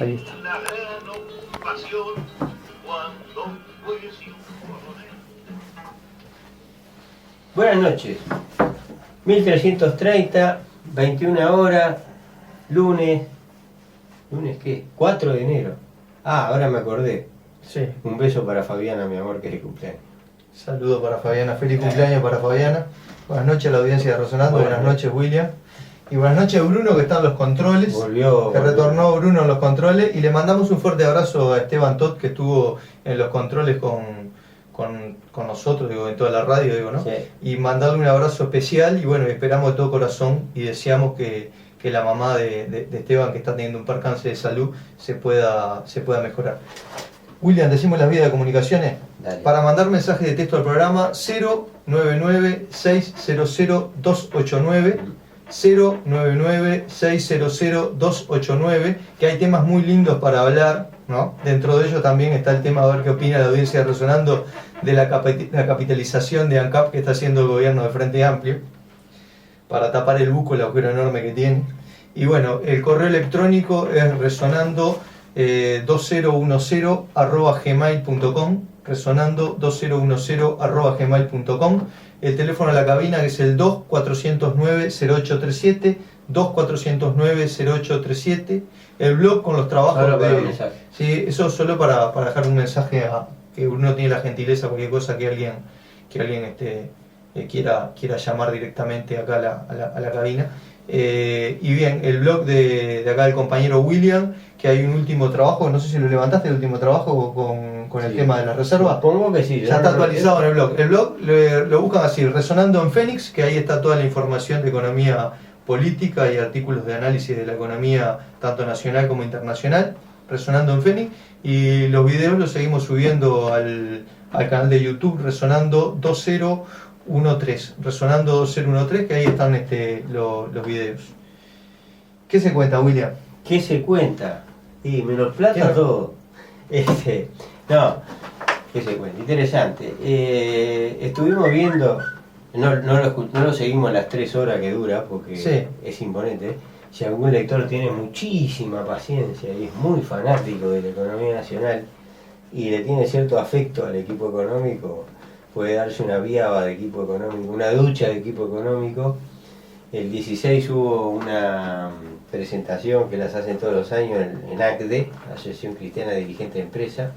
Ahí está. Buenas noches. 1330, 21 horas, lunes. ¿Lunes qué? 4 de enero. Ah, ahora me acordé. Sí. Un beso para Fabiana, mi amor, que es de cumpleaños. Saludo para Fabiana, feliz cumpleaños para Fabiana. Buenas noches a la audiencia de Resonando, buenas noches William. Y buenas noches Bruno, que está en los controles. Volvió. Retornó Bruno en los controles. Y le mandamos un fuerte abrazo a Esteban Todd, que estuvo en los controles con nosotros, digo, en toda la radio, digo, ¿no? Sí. Y mandarle un abrazo especial y bueno, esperamos de todo corazón y deseamos que la mamá de Esteban, que está teniendo un percance de salud, se pueda mejorar. William, decimos las vías de comunicaciones. Dale. Para mandar mensajes de texto al programa 099-600-289, 099-600-289, que hay temas muy lindos para hablar, ¿no? Dentro de ello también está el tema, a ver qué opina la audiencia de Resonando, de la capitalización de ANCAP que está haciendo el gobierno de Frente Amplio, para tapar el buco, el agujero enorme que tiene. Y bueno, el correo electrónico es resonando 2010@gmail.com, resonando 2010@gmail.com. El teléfono a la cabina, que es el 2409-0837, 2409-0837. El blog con los trabajos Solo para un mensaje. Sí, eso solo para dejar un mensaje que uno tiene la gentileza, cualquier cosa que alguien quiera llamar directamente acá a la cabina. Y bien, el blog de acá del compañero William, que hay un último trabajo, no sé si lo levantaste, el último trabajo con el tema de la reserva. Supongo que sí. Ya está actualizado en el blog. El blog lo buscan así, Resonando en Fénix, que ahí está toda la información de economía política y artículos de análisis de la economía, tanto nacional como internacional, Resonando en Fénix. Y los videos los seguimos subiendo al canal de YouTube, Resonando 2013, Resonando 2013, que ahí están los videos. ¿Qué se cuenta, William? ¿Qué se cuenta? Y menos plata todo. No, ¿qué se cuenta? Interesante. Estuvimos viendo, no lo seguimos las 3 horas que dura, porque Sí. es imponente. Si algún lector tiene muchísima paciencia y es muy fanático de la economía nacional y le tiene cierto afecto al equipo económico, puede darse una viaba de equipo económico, una ducha de equipo económico. El 16 hubo una presentación que las hacen todos los años en ACDE, Asociación Cristiana de Dirigentes de Empresa.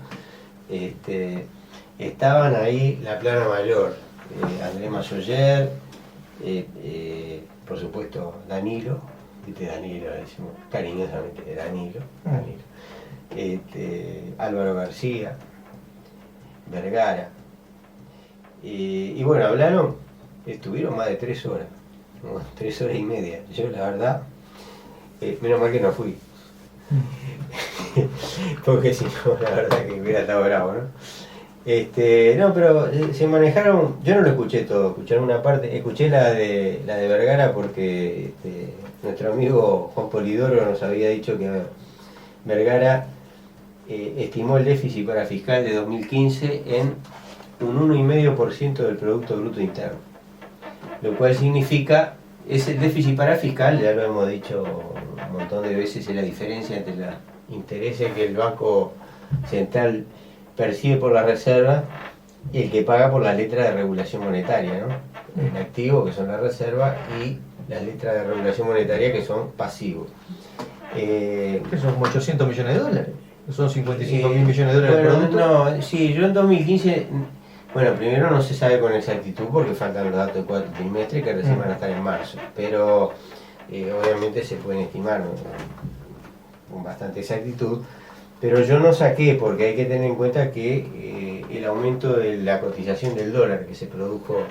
Estaban ahí la plana mayor, Andrés Masoyer, por supuesto Danilo, Danilo, decimos cariñosamente Danilo, Álvaro García, Vergara. Y bueno, estuvieron más de 3 horas, ¿no? 3 horas y media. Yo la verdad, menos mal que no fui. Porque si no, la verdad que hubiera estado bravo, ¿no? No, pero se manejaron, yo no lo escuché todo, escuché una parte, escuché la de Vergara porque nuestro amigo Juan Polidoro nos había dicho que Vergara estimó el déficit parafiscal de 2015 en un 1,5% del Producto Bruto Interno, lo cual significa, ese déficit parafiscal, ya lo hemos dicho un montón de veces, es la diferencia entre los intereses que el Banco Central percibe por la reserva y el que paga por las letras de regulación monetaria, ¿no? El activo, que son la reserva, y las letras de regulación monetaria, que son pasivos. Que son como 800 millones de dólares. Son 55 mil millones de dólares de bueno, producto. no, sí, yo en 2015, bueno, primero no se sabe con exactitud porque faltan los datos de 4 trimestres que recién van a estar en marzo, pero obviamente se pueden estimar, ¿no?, con bastante exactitud, pero yo no saqué porque hay que tener en cuenta que el aumento de la cotización del dólar que se produjo,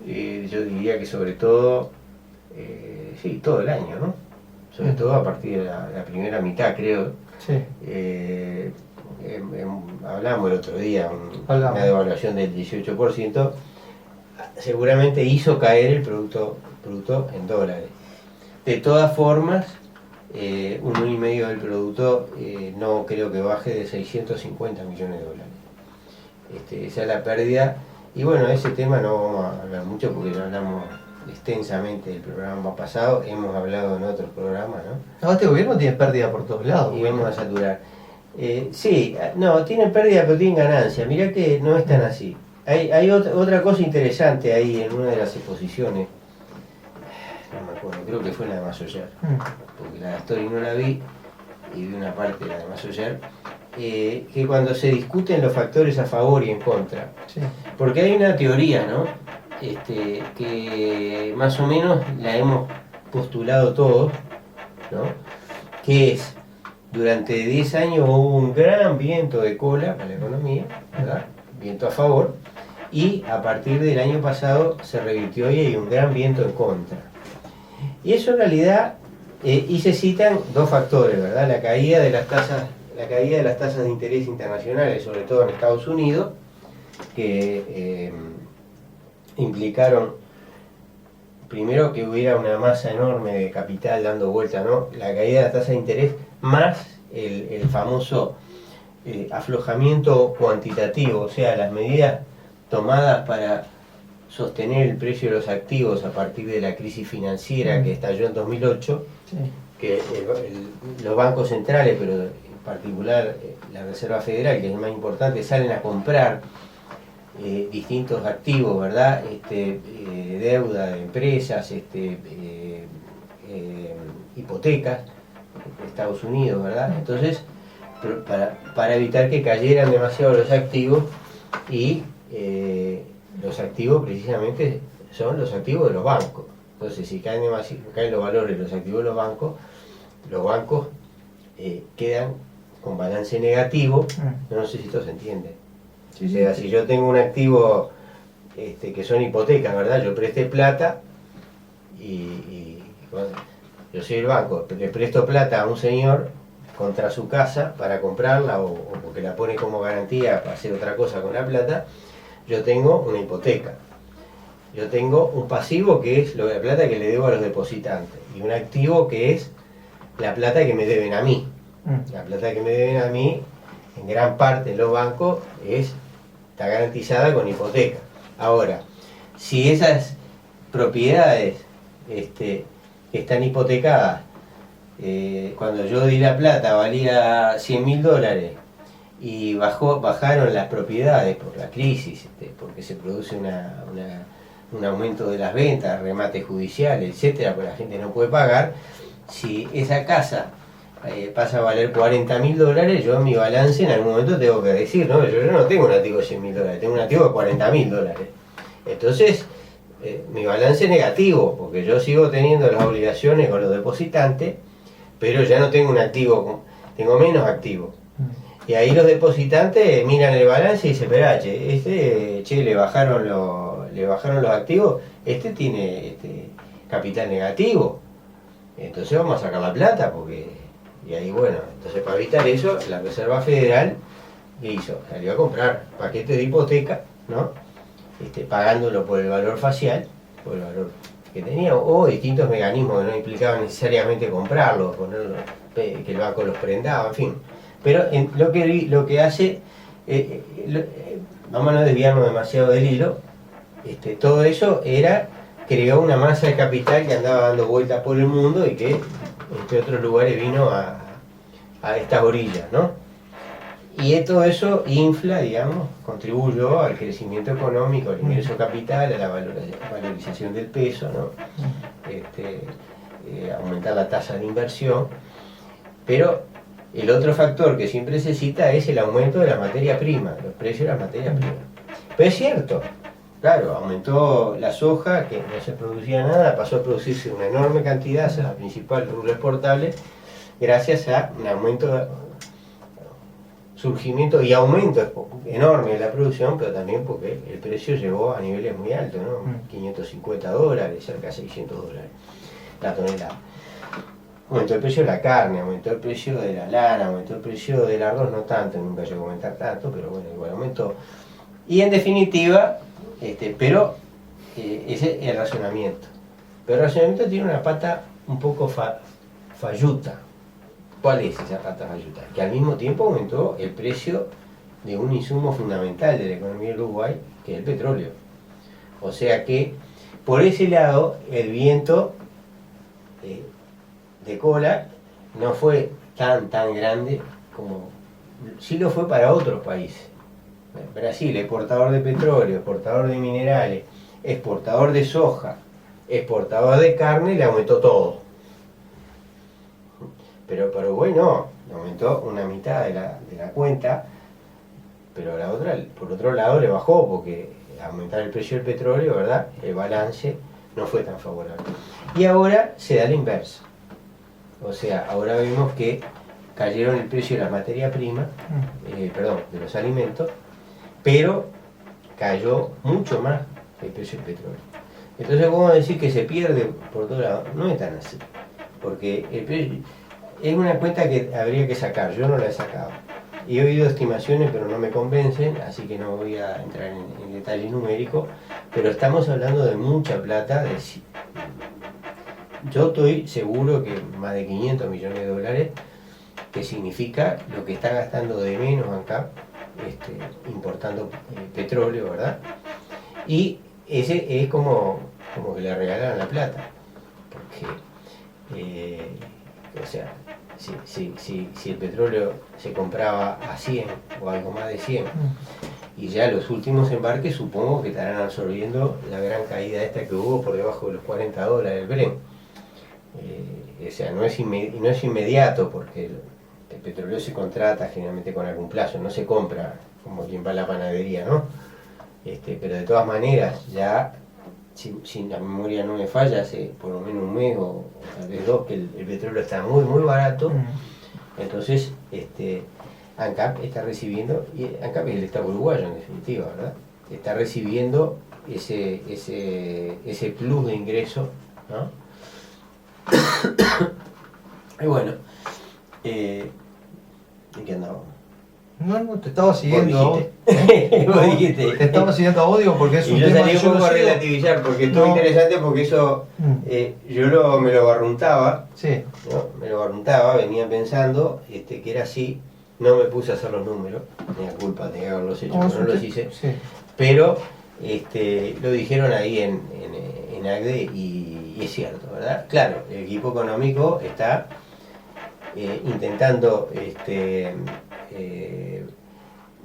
yo diría que sobre todo, sí, todo el año, ¿no? Sobre todo a partir de la primera mitad, creo. Sí. Hablamos el otro día, una devaluación del 18%, seguramente hizo caer el producto en dólares. De todas formas, 1,5% del producto no creo que baje de 650 millones de dólares. Esa es la pérdida. Y bueno, ese tema no vamos a hablar mucho porque ya hablamos extensamente el programa pasado, hemos hablado en otros programas, ¿no? No, este gobierno tiene pérdida por todos lados. Y vamos a saturar. Sí, no, tienen pérdida pero tienen ganancia. Mirá que no es tan así. Hay otra cosa interesante ahí en una de las exposiciones. No me acuerdo, creo que fue la de Masoyer. Porque la de Astori no la vi y vi una parte de la de Masoyer. Que cuando se discuten los factores a favor y en contra. Sí. Porque hay una teoría, ¿no? Que más o menos la hemos postulado todos, ¿no? Que es, durante 10 años hubo un gran viento de cola para la economía, ¿verdad? Viento a favor, y a partir del año pasado se revirtió y hay un gran viento en contra. Y eso en realidad, y se citan dos factores, ¿verdad? La caída de las tasas de interés internacionales, sobre todo en Estados Unidos, que implicaron primero que hubiera una masa enorme de capital dando vuelta, ¿no? La caída de la tasa de interés más el famoso aflojamiento cuantitativo, o sea, las medidas tomadas para sostener el precio de los activos a partir de la crisis financiera que estalló en 2008, sí. Que los bancos centrales, pero en particular la Reserva Federal, que es el más importante, salen a comprar distintos activos, ¿verdad? Deuda de empresas, hipotecas de Estados Unidos, ¿verdad? Entonces, para evitar que cayeran demasiado los activos, y los activos precisamente son los activos de los bancos. Entonces, si caen los valores de los activos de los bancos quedan con balance negativo. No sé si esto se entiende. Sí, o sea, si yo tengo un activo que son hipotecas, ¿verdad? Yo presté plata y bueno, yo soy el banco, le presto plata a un señor contra su casa para comprarla o porque la pone como garantía para hacer otra cosa con la plata. Yo tengo una hipoteca. Yo tengo un pasivo que es la plata que le debo a los depositantes y un activo que es la plata que me deben a mí. La plata que me deben a mí, en gran parte en los bancos, está garantizada con hipoteca. Ahora, si esas propiedades que están hipotecadas, cuando yo di la plata valía $100.000 y bajaron las propiedades por la crisis, porque se produce un aumento de las ventas, remates judiciales, etcétera, porque la gente no puede pagar. Si esa casa pasa a valer $40.000, yo en mi balance en algún momento tengo que decir, ¿no? Yo no tengo un activo de $100.000, tengo un activo de $40.000. Entonces, mi balance es negativo, porque yo sigo teniendo las obligaciones con los depositantes, pero ya no tengo un activo, tengo menos activos. Y ahí los depositantes miran el balance y dicen, espera, le bajaron los activos, tiene capital negativo, entonces vamos a sacar la plata, y ahí bueno, entonces para evitar eso, la Reserva Federal, ¿qué hizo? Salió a comprar paquetes de hipoteca, ¿no? Pagándolo por el valor facial, por el valor que tenía, o distintos mecanismos que no implicaban necesariamente comprarlo, ponerlo, que el banco los prendaba, en fin. Pero lo que hace, vamos a no desviarnos demasiado del hilo, todo eso creó una masa de capital que andaba dando vueltas por el mundo y que de otros lugares vino a estas orillas, ¿no? Y todo eso infla, digamos, contribuyó al crecimiento económico, al ingreso capital, a la valorización del peso, ¿no? Aumentar la tasa de inversión, pero el otro factor que siempre se cita es el aumento de la materia prima, los precios de la materia prima. Pero es cierto, claro, aumentó la soja, que no se producía nada, pasó a producirse una enorme cantidad, es la principal rubro exportable, gracias a un surgimiento y aumento enorme de la producción, pero también porque el precio llegó a niveles muy altos, ¿no? $550, cerca de $600 la tonelada. Aumentó el precio de la carne, aumentó el precio de la lana, aumentó el precio del arroz, no tanto, nunca llegó a aumentar tanto, pero bueno, igual aumentó. Y en definitiva, pero ese es el razonamiento. Pero el razonamiento tiene una pata un poco falluta. ¿Cuál es esa pata falluta? Que al mismo tiempo aumentó el precio de un insumo fundamental de la economía del Uruguay, que es el petróleo. O sea que por ese lado, el viento de cola no fue tan grande como sí lo fue para otros países. Brasil, exportador de petróleo, exportador de minerales, exportador de soja, exportador de carne, le aumentó todo. Pero Paraguay no, le aumentó una mitad de la cuenta, pero la otra, por otro lado, le bajó porque aumentar el precio del petróleo, ¿verdad? El balance no fue tan favorable. Y ahora se da la inversa. O sea, ahora vemos que cayeron el precio de la materia prima, de los alimentos, pero cayó mucho más el precio del petróleo. Entonces, ¿cómo decir que se pierde por todo lado? No es tan así, porque el precio es una cuenta que habría que sacar, yo no la he sacado. He oído estimaciones, pero no me convencen, así que no voy a entrar en detalle numérico, pero estamos hablando de mucha plata. Yo estoy seguro que más de 500 millones de dólares, que significa lo que está gastando de menos acá, importando petróleo, ¿verdad? Y ese es como que le regalaron la plata, porque, o sea, si el petróleo se compraba a 100 o algo más de 100, y ya los últimos embarques supongo que estarán absorbiendo la gran caída esta que hubo por debajo de los $40 del Brent. O sea, no es inmediato, porque el petróleo se contrata generalmente con algún plazo, no se compra como quien va a la panadería, ¿no? Pero de todas maneras, ya, si la memoria no me falla, hace por lo menos un mes o tal vez dos que el petróleo está muy barato. Entonces, ANCAP está recibiendo, y ANCAP es el Estado uruguayo en definitiva, ¿verdad? Está recibiendo ese plus de ingreso, ¿no? Y bueno, ¿en qué andamos? No, te estaba siguiendo a vos. Vos dijiste. Te estaba siguiendo a vos, digo, porque es un y yo tema salí que un yo poco lo a sigo. relativizar, porque estuvo interesante, porque eso yo me lo barruntaba, Sí. ¿no? Me lo barruntaba, venía pensando que era así, no me puse a hacer los números, tenía culpa, tenía que haberlos hecho, pero no los hice, sí. Pero lo dijeron ahí en ACDE y es cierto, ¿verdad? Claro, el equipo económico está intentando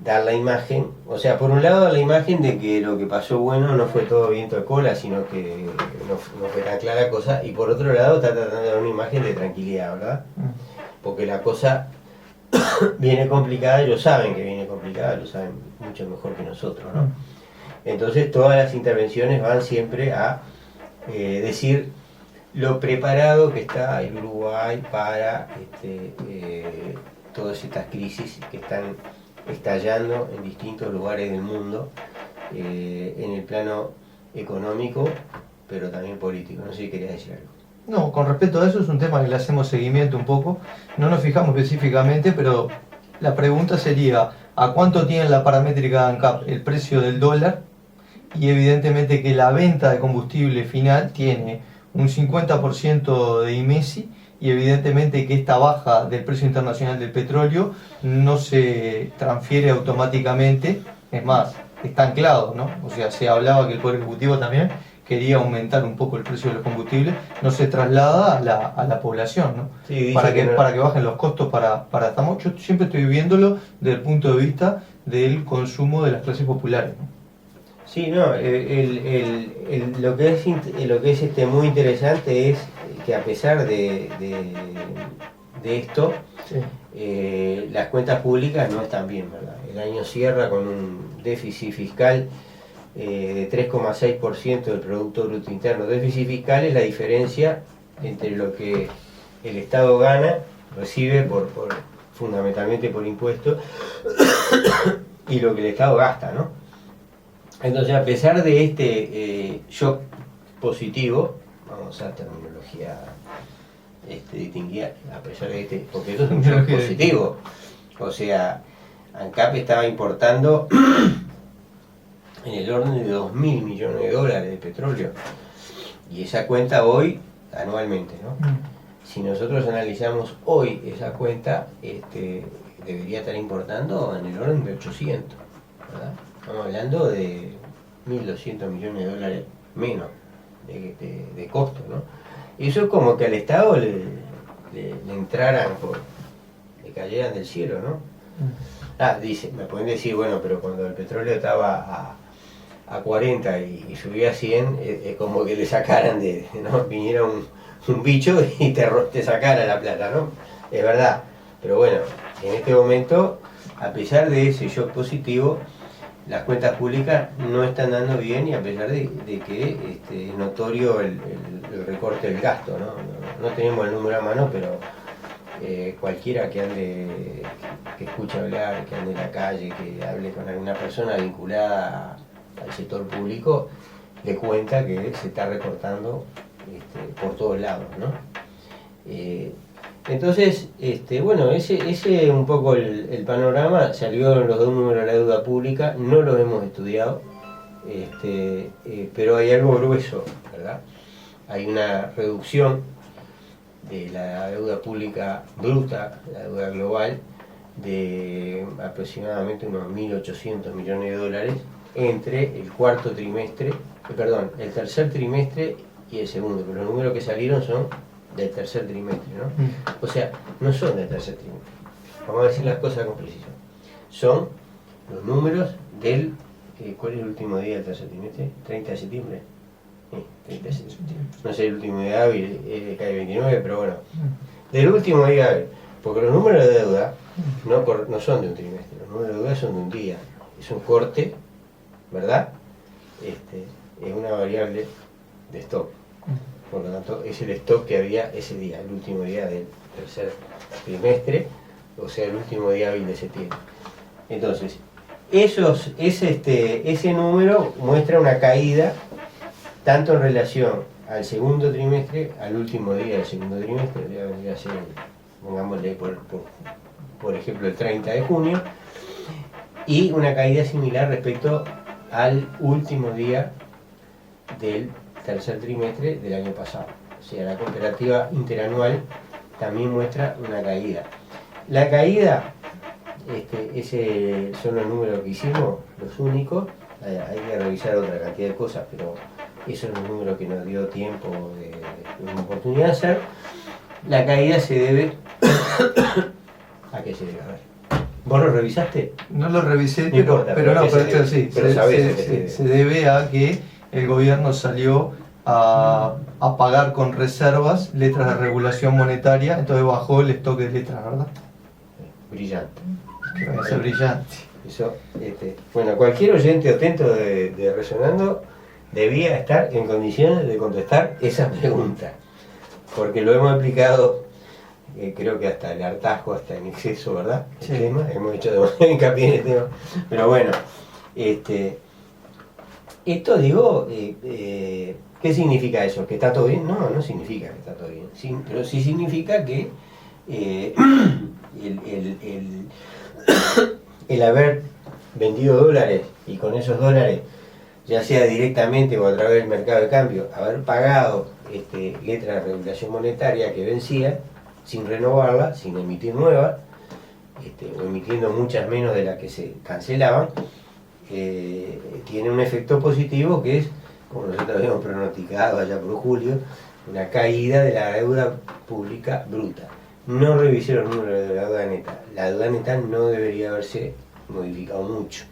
dar la imagen, o sea, por un lado la imagen de que lo que pasó bueno no fue todo viento de cola, sino que no fue tan clara la cosa, y por otro lado está tratando de dar una imagen de tranquilidad, ¿verdad? Porque la cosa viene complicada, ellos saben que viene complicada, lo saben mucho mejor que nosotros, ¿no? Entonces todas las intervenciones van siempre a decir lo preparado que está el Uruguay para todas estas crisis que están estallando en distintos lugares del mundo, en el plano económico, pero también político. No sé si querías decir algo. No, con respecto a eso es un tema que le hacemos seguimiento un poco. No nos fijamos específicamente, pero la pregunta sería, ¿a cuánto tiene la paramétrica de ANCAP el precio del dólar? Y evidentemente que la venta de combustible final tiene un 50% de IMESI, y evidentemente que esta baja del precio internacional del petróleo no se transfiere automáticamente, es más, está anclado, ¿no? O sea, se hablaba que el Poder Ejecutivo también quería aumentar un poco el precio de los combustibles, no se traslada a la población, ¿no? Sí, para que no. bajen los costos estamos, yo siempre estoy viéndolo desde el punto de vista del consumo de las clases populares, ¿no? Sí, no, lo que es muy interesante es que a pesar de esto, sí, las cuentas públicas no están bien, ¿verdad? El año cierra con un déficit fiscal de 3,6% del Producto Bruto Interno. Déficit fiscal es la diferencia entre lo que el Estado recibe fundamentalmente por impuestos, y lo que el Estado gasta, ¿no? Entonces, a pesar de este shock positivo, vamos a usar terminología distinguida, a pesar de porque eso es un shock positivo, o sea, ANCAP estaba importando en el orden de 2.000 millones de dólares de petróleo, y esa cuenta hoy, anualmente, ¿no? Si nosotros analizamos hoy esa cuenta, debería estar importando en el orden de 800, ¿verdad? Estamos hablando de 1.200 millones de dólares menos de costo, ¿no? Y eso es como que al Estado le entraran, le cayeran del cielo, ¿no? Dice, me pueden decir, bueno, pero cuando el petróleo estaba a 40 y subía a 100, es como que le sacaran ¿no? Viniera un bicho y te sacara la plata, ¿no? Es verdad, pero bueno, en este momento, a pesar de ese shock positivo, las cuentas públicas no están dando bien, y a pesar de que es notorio el recorte del gasto, ¿no? No tenemos el número a mano, pero cualquiera que escuche hablar, que ande en la calle, que hable con alguna persona vinculada al sector público, le cuenta que se está recortando por todos lados, ¿no? Entonces, bueno, ese es un poco el panorama. Salieron los dos números de la deuda pública, no los hemos estudiado, pero hay algo grueso, ¿verdad? Hay una reducción de la deuda pública bruta, la deuda global, de aproximadamente unos 1.800 millones de dólares entre el el tercer trimestre y el segundo, pero los números que salieron son del tercer trimestre, ¿no? O sea, no son del tercer trimestre. Vamos a decir las cosas con precisión. Son los números del... ¿Cuál es el último día del tercer trimestre? 30 de septiembre. Sí, 30 de septiembre. No sé el último día hábil, cae 29, pero bueno. Del último día hábil. Porque los números de deuda no son de un trimestre, los números de deuda son de un día. Es un corte, ¿verdad? Es una variable de stock. Por lo tanto, es el stock que había ese día, el último día del tercer trimestre, o sea, el último día hábil de septiembre. Entonces, ese número muestra una caída tanto en relación al segundo trimestre, al último día del segundo trimestre, que vendría a ser, pongámosle por ejemplo, el 30 de junio, y una caída similar respecto al último día del tercer trimestre del año pasado. O sea, la comparativa interanual también muestra una caída. La caída, son los números que hicimos, los únicos. Hay que revisar otra cantidad de cosas, pero esos son los números que nos dio tiempo de una oportunidad de hacer. La caída se debe ¿a qué se debe? A ver. ¿Vos lo revisaste? No lo revisé, no importa, pero esto sí, pero se debe a que el gobierno salió a pagar con reservas letras de regulación monetaria, entonces bajó el stock de letras, ¿verdad? Brillante. Que va a ser brillante. Eso, bueno, cualquier oyente atento de Resonando debía estar en condiciones de contestar esa pregunta, porque lo hemos explicado, creo que hasta el hartazgo, hasta en exceso, ¿verdad? Sí. El tema, hemos hecho demasiado hincapié en el tema, pero bueno, esto digo, ¿qué significa eso? ¿Que está todo bien? No, no significa que está todo bien, sí, pero sí significa que el haber vendido dólares y con esos dólares, ya sea directamente o a través del mercado de cambio, haber pagado letras de regulación monetaria que vencían sin renovarla, sin emitir nuevas, o emitiendo muchas menos de las que se cancelaban, tiene un efecto positivo que es, como nosotros habíamos pronosticado allá por julio, una caída de la deuda pública bruta. No revisé los números de la deuda neta. La deuda neta no debería haberse modificado mucho.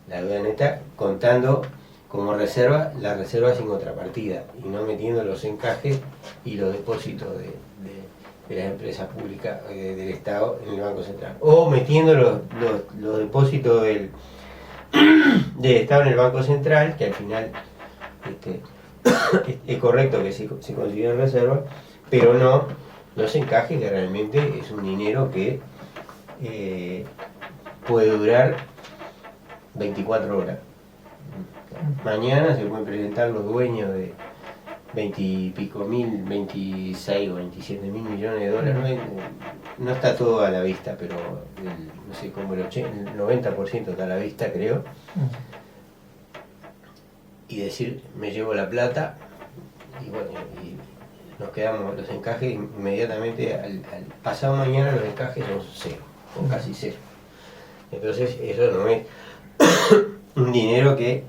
La deuda neta contando como reserva, la reserva sin contrapartida y no metiendo los encajes y los depósitos de las empresas públicas del Estado en el Banco Central, o metiendo los depósitos del Estado en el Banco Central, que al final es correcto que se consideren reserva, pero no los encajes, que realmente es un dinero que puede durar 24 horas. Mañana se pueden presentar los dueños de 20 y pico mil, 26 o 27 mil millones de dólares. No está todo a la vista, pero no sé, como el 90% está a la vista, creo. Y decir, me llevo la plata, y bueno, y nos quedamos los encajes inmediatamente, al pasado mañana los encajes son cero, o casi cero. Entonces eso no es un dinero que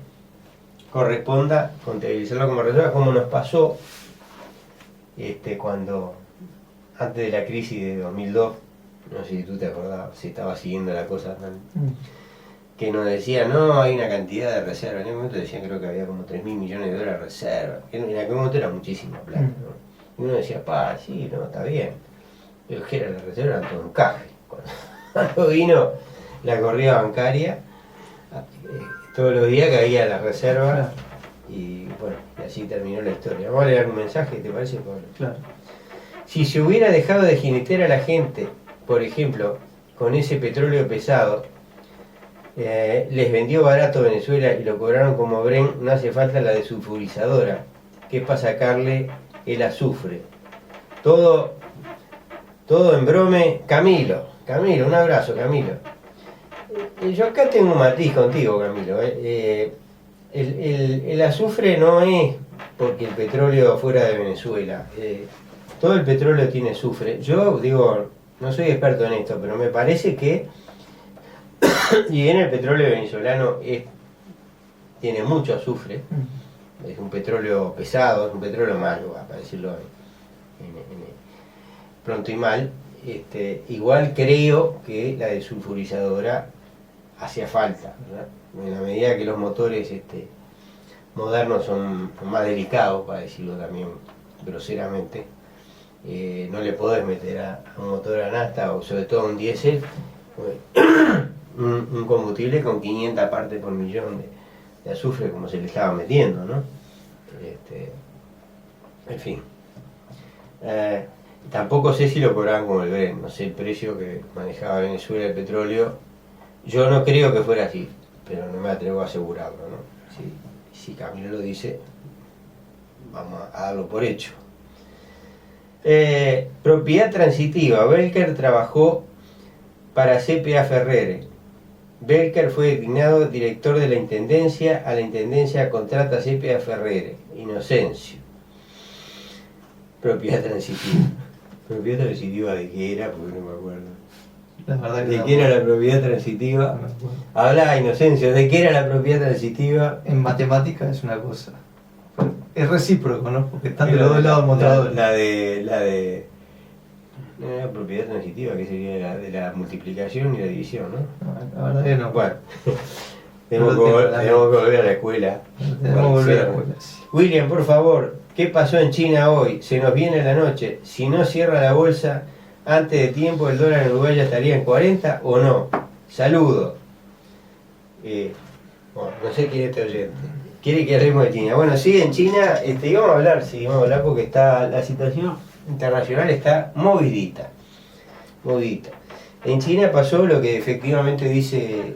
corresponda contabilizarlo como reserva, como nos pasó cuando, antes de la crisis de 2002, no sé si tú te acordabas, si estaba siguiendo la cosa tan... que nos decían, no, hay una cantidad de reservas. En aquel momento decían, creo que había como 3.000 millones de dólares de reservas. En aquel momento era muchísima plata, ¿no? Y uno decía, sí, no, está bien. Pero que era la reserva, era todo un caje. Cuando vino la corrida bancaria, todos los días caía la reserva, y bueno, y así terminó la historia. Vamos a leer un mensaje, ¿te parece, Pablo? Claro. Si se hubiera dejado de jinetear a la gente, por ejemplo, con ese petróleo pesado, les vendió barato Venezuela y lo cobraron como Bren, no hace falta la desulfurizadora, que es para sacarle el azufre. Todo en brome. Camilo, un abrazo, Camilo. Yo acá tengo un matiz contigo, Camilo. El azufre no es porque el petróleo fuera de Venezuela. Todo el petróleo tiene azufre. Yo digo, no soy experto en esto, pero me parece que y bien el petróleo venezolano tiene mucho azufre, es un petróleo pesado, es un petróleo malo, para decirlo pronto y mal. Igual creo que la desulfurizadora hacía falta, ¿verdad? En la medida que los motores modernos son más delicados, para decirlo también groseramente, no le podés meter a un motor a nafta, o sobre todo a un diésel, un combustible con 500 partes por millón de azufre, como se le estaba metiendo, ¿no? En fin. Tampoco sé si lo cobraban como el Bren, no sé el precio que manejaba Venezuela el petróleo. Yo no creo que fuera así, pero no me atrevo a asegurarlo, ¿no? Si Camilo lo dice, vamos a darlo por hecho. Propiedad transitiva. Belker trabajó para CPA Ferrere. Belker fue designado director de la Intendencia. A la Intendencia contrata a CPA Ferrere. Inocencio. Propiedad transitiva. ¿Propiedad transitiva de qué era? Porque no me acuerdo. La verdad que ¿De qué era la propiedad transitiva? No me acuerdo. Habla, Inocencio, ¿de qué era la propiedad transitiva? En matemática es una cosa. Es recíproco, ¿no? Porque están de los dos lados mostradores. La de no era propiedad transitiva, que sería la de la multiplicación y la división, ¿no? La verdad que no. Bueno, tenemos que volver a la escuela. Tenemos que volver a la escuela. Sí. William, por favor, ¿qué pasó en China hoy? Se nos viene la noche. Si no cierra la bolsa antes de tiempo, ¿el dólar en Uruguay ya estaría en 40 o no? Saludos. Bueno, no sé quién es este oyente. Quiere que hablemos de China. Bueno, sí, en China, vamos a hablar porque la situación internacional está movidita. En China pasó lo que efectivamente dice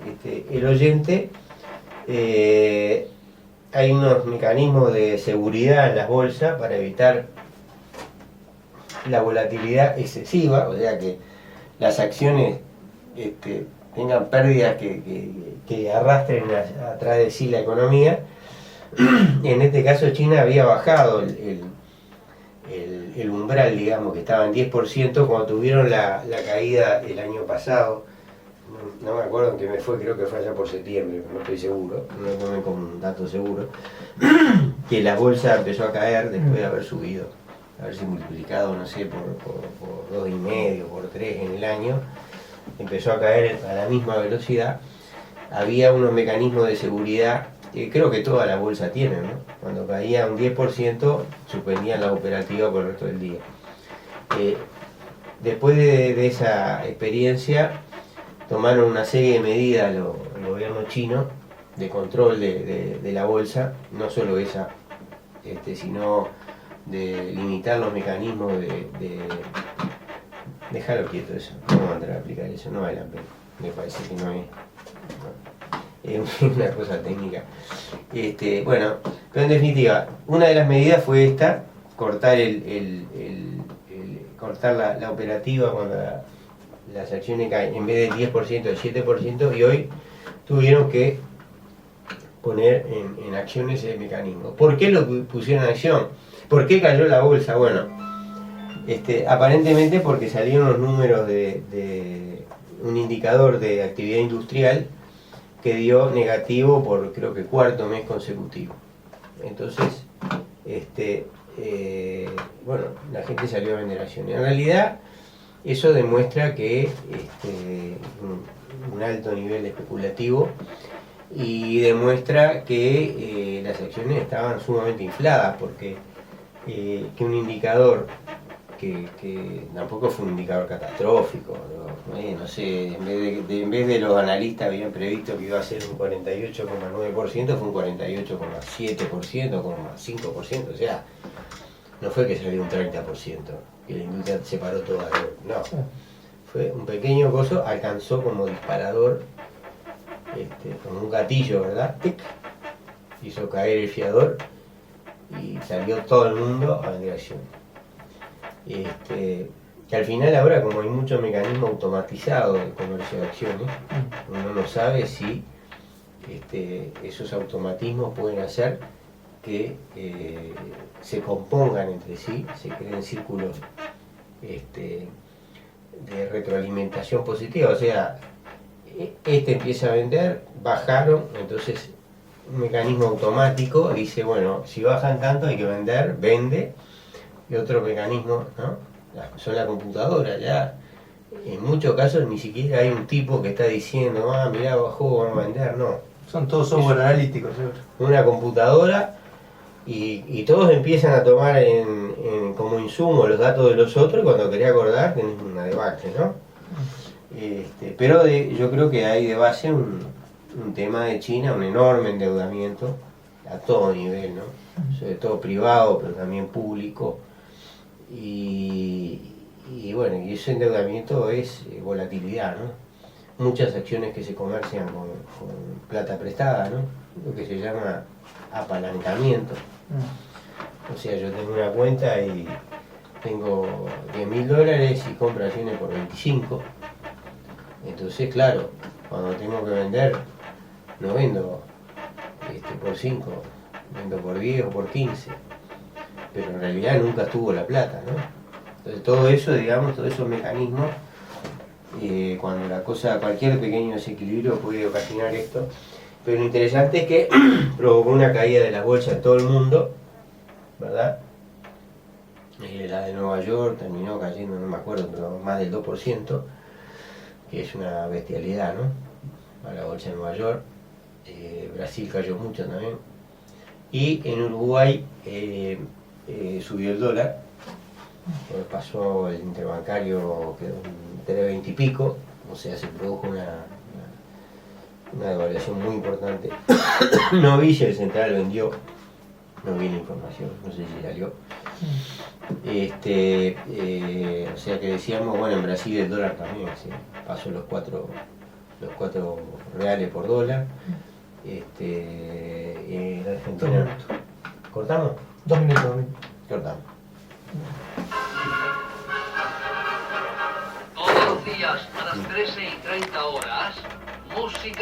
el oyente. Hay unos mecanismos de seguridad en las bolsas para evitar la volatilidad excesiva, o sea que las acciones tengan pérdidas que arrastren atrás de sí la economía. En este caso China había bajado el umbral, digamos, que estaba en 10% cuando tuvieron la caída el año pasado. No me acuerdo en qué me fue, creo que fue allá por septiembre, no estoy seguro, no lo tomen como un dato seguro, que la bolsa empezó a caer después de haber subido, haberse multiplicado, no sé, por 2,5, por 3 en el año, empezó a caer a la misma velocidad. Había unos mecanismos de seguridad que creo que toda la bolsa tiene, ¿no? Cuando caía un 10%, suspendían la operativa por el resto del día. Después de esa experiencia, tomaron una serie de medidas el gobierno chino de control de la bolsa, no solo esa, sino de limitar los mecanismos de dejarlo quieto eso, no vamos a entrar a aplicar eso, no vale la pena, me parece que no es una cosa técnica. Bueno, pero en definitiva, una de las medidas fue esta, cortar cortar la operativa cuando las acciones caen, en vez del 10%, del 7%, y hoy tuvieron que poner en acciones ese mecanismo. ¿Por qué lo pusieron en acción? ¿Por qué cayó la bolsa? Bueno, aparentemente porque salieron los números de un indicador de actividad industrial que dio negativo por creo que cuarto mes consecutivo. Entonces, bueno, la gente salió a vender acciones. En realidad, eso demuestra que un alto nivel especulativo y demuestra que las acciones estaban sumamente infladas, porque que un indicador que tampoco fue un indicador catastrófico, no sé, en vez de los analistas habían previsto que iba a ser un 48,9%, fue un 48,7%, 5%, o sea, no fue que salió un 30%, que la industria se paró toda, no, fue un pequeño coso, alcanzó como disparador, como un gatillo, ¿verdad? ¡Tic! Hizo caer el fiador y salió todo el mundo a vender acciones. Que al final ahora, como hay mucho mecanismo automatizado de comercio de acciones, uno no sabe si esos automatismos pueden hacer que se compongan entre sí, se creen círculos de retroalimentación positiva, o sea, empieza a vender, bajaron, entonces un mecanismo automático dice, bueno, si bajan tanto hay que vender, vende, y otro mecanismo, ¿no? Son la computadora, ya en muchos casos ni siquiera hay un tipo que está diciendo, mirá, bajó, vamos a vender, no. Son todos software analíticos, seguro. Una computadora y todos empiezan a tomar como insumo los datos de los otros y cuando quería acordar tenés una debacle, ¿no? Pero yo creo que hay de base un tema de China, un enorme endeudamiento a todo nivel, ¿no? Sobre todo privado, pero también público. Y bueno, y ese endeudamiento es volatilidad, ¿no? Muchas acciones que se comercian con plata prestada, ¿no? Lo que se llama apalancamiento. O sea, yo tengo una cuenta y tengo $10.000 y compro acciones por 25. Entonces, claro, cuando tengo que vender, no vendo por 5, vendo por 10 o por 15. Pero en realidad nunca estuvo la plata, ¿no? Entonces todo eso, digamos, todos esos mecanismos, cuando la cosa, cualquier pequeño desequilibrio puede ocasionar esto. Pero lo interesante es que provocó una caída de la bolsa en todo el mundo, ¿verdad? La de Nueva York terminó cayendo, no me acuerdo, pero más del 2%, que es una bestialidad, ¿no? A la bolsa de Nueva York. Brasil cayó mucho también. Y en Uruguay subió el dólar, pasó el interbancario, quedó en 3.20 y pico, o sea, se produjo una devaluación muy importante. No vi si el central vendió, no vi la información, no sé si salió. O sea que decíamos, bueno, en Brasil el dólar también, ¿sí? Pasó los 4 reales por dólar. En Argentina. ¿Cortamos? 2 minutos. Cortamos. Todos los días a las 13:30 horas, música.